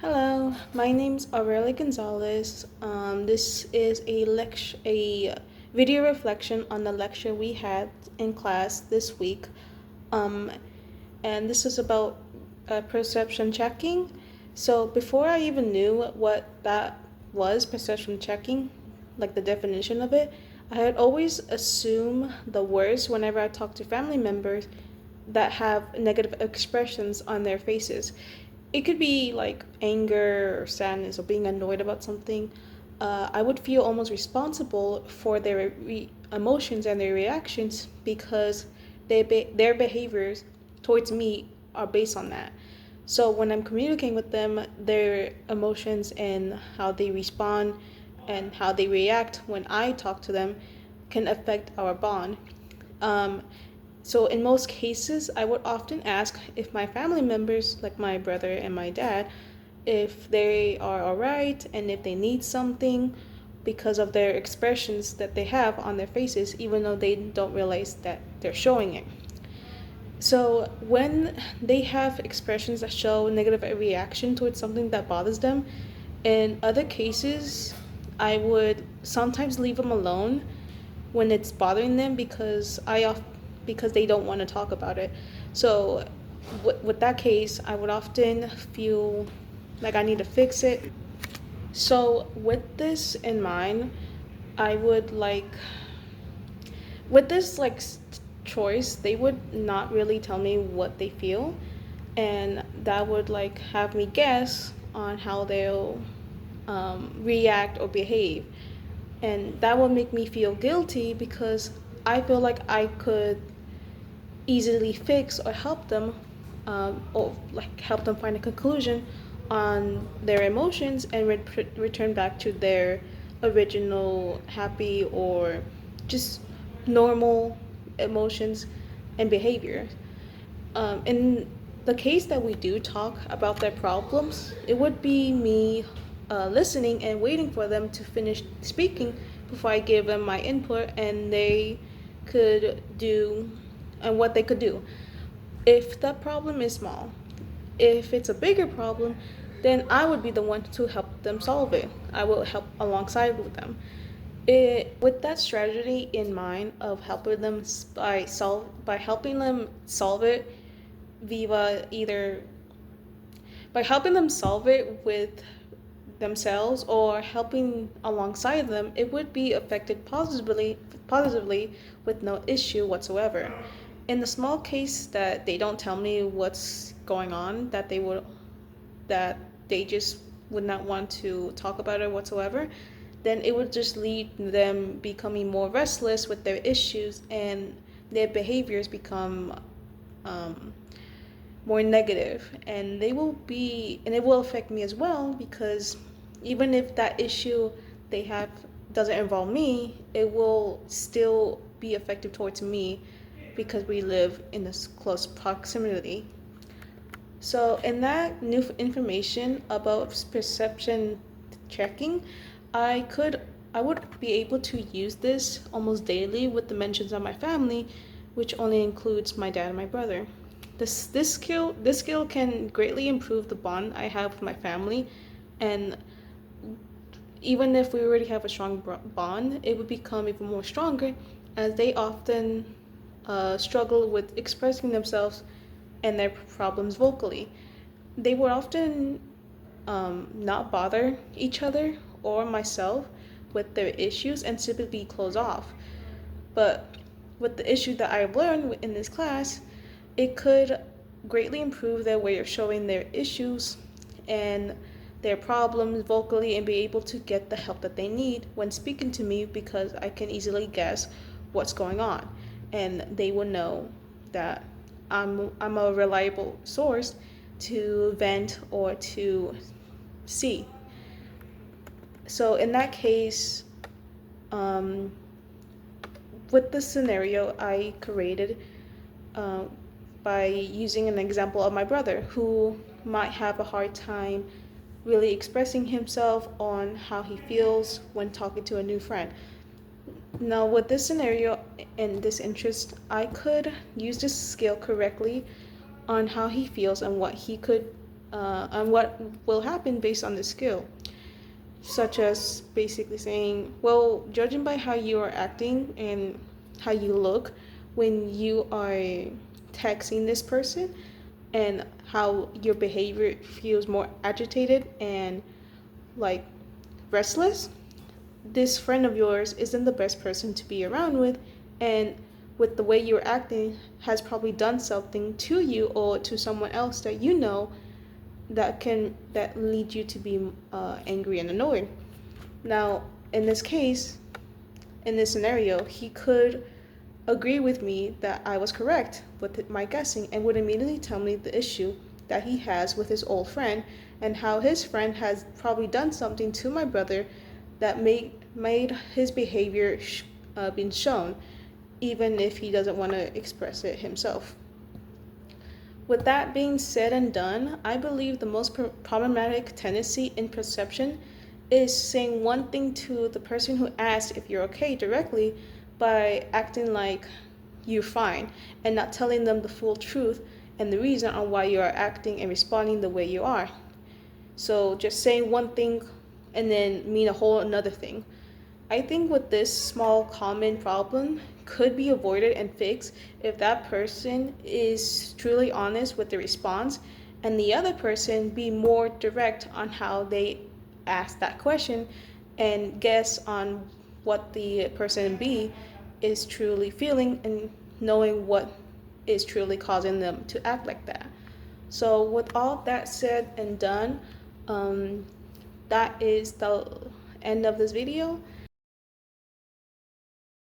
Hello, my name's Aurelia Gonzalez. This is a video reflection on the lecture we had in class this week, um, and this is about perception checking. So before I even knew what that was, perception checking, like the definition of it, I had always assumed the worst whenever I talk to family members that have negative expressions on their faces. It could be like anger or sadness or being annoyed about something. I would feel almost responsible for their emotions and their reactions because their behaviors towards me are based on that. So when I'm communicating with them, their emotions and how they respond and how they react when I talk to them can affect our bond. Um, so in most cases, I would often ask if my family members, like my brother and my dad, if they are all right and if they need something because of their expressions that they have on their faces, even though they don't realize that they're showing it. So when they have expressions that show negative reaction towards something that bothers them, in other cases, I would sometimes leave them alone when it's bothering them because they don't want to talk about it. So with that case, I would often feel like I need to fix it. So with this in mind, I would like with this choice, they would not really tell me what they feel, and that would like have me guess on how they'll react or behave, and that would make me feel guilty because I feel like I could easily fix or help them, or like help them find a conclusion on their emotions and return back to their original happy or just normal emotions and behavior. In the case that we do talk about their problems, it would be me listening and waiting for them to finish speaking before I give them my input and they could do and what they could do. If that problem is small, if it's a bigger problem, then I would be the one to help them solve it. I will help alongside with them. With that strategy in mind of helping them by helping them solve it via either by helping them solve it with themselves or helping alongside them, it would be affected positively with no issue whatsoever. In the small case that they don't tell me what's going on, that they just would not want to talk about it whatsoever, then it would just lead them becoming more restless with their issues and their behaviors become um, more negative, and it will affect me as well because even if that issue they have doesn't involve me, it will still be effective towards me because we live in this close proximity. So in that new information about perception checking, I could I would be able to use this almost daily with the mentions of my family, which only includes my dad and my brother. This skill can greatly improve the bond I have with my family, and even if we already have a strong bond, it would become even more stronger as they often struggle with expressing themselves and their problems vocally. They would often not bother each other or myself with their issues and typically close off. But with the issue that I've learned in this class, it could greatly improve their way of showing their issues and their problems vocally and be able to get the help that they need when speaking to me because I can easily guess what's going on and they will know that I'm a reliable source to vent or to see. So in that case, um, with the scenario I created, uh, by using an example of my brother who might have a hard time really expressing himself on how he feels when talking to a new friend. Now, with this scenario and this interest, I could use this skill correctly on how he feels and what he could on what will happen based on the skill, such as basically saying, well, judging by how you are acting and how you look when you are texting this person, and how your behavior feels more agitated and like restless, this friend of yours isn't the best person to be around with, and with the way you're acting has probably done something to you or to someone else that you know that lead you to be angry and annoyed. Now, in this case, in this scenario, he could agree with me that I was correct with my guessing and would immediately tell me the issue that he has with his old friend and how his friend has probably done something to my brother that made his behavior been shown, even if he doesn't want to express it himself. With that being said and done, I believe the most problematic tendency in perception is saying one thing to the person who asked if you're okay directly by acting like you're fine and not telling them the full truth and the reason on why you are acting and responding the way you are. So just saying one thing and then mean a whole another thing. I think with this small common problem could be avoided and fixed if that person is truly honest with the response and the other person be more direct on how they ask that question and guess on what the person B is truly feeling and knowing what is truly causing them to act like that. So with all that said and done, that is the end of this video.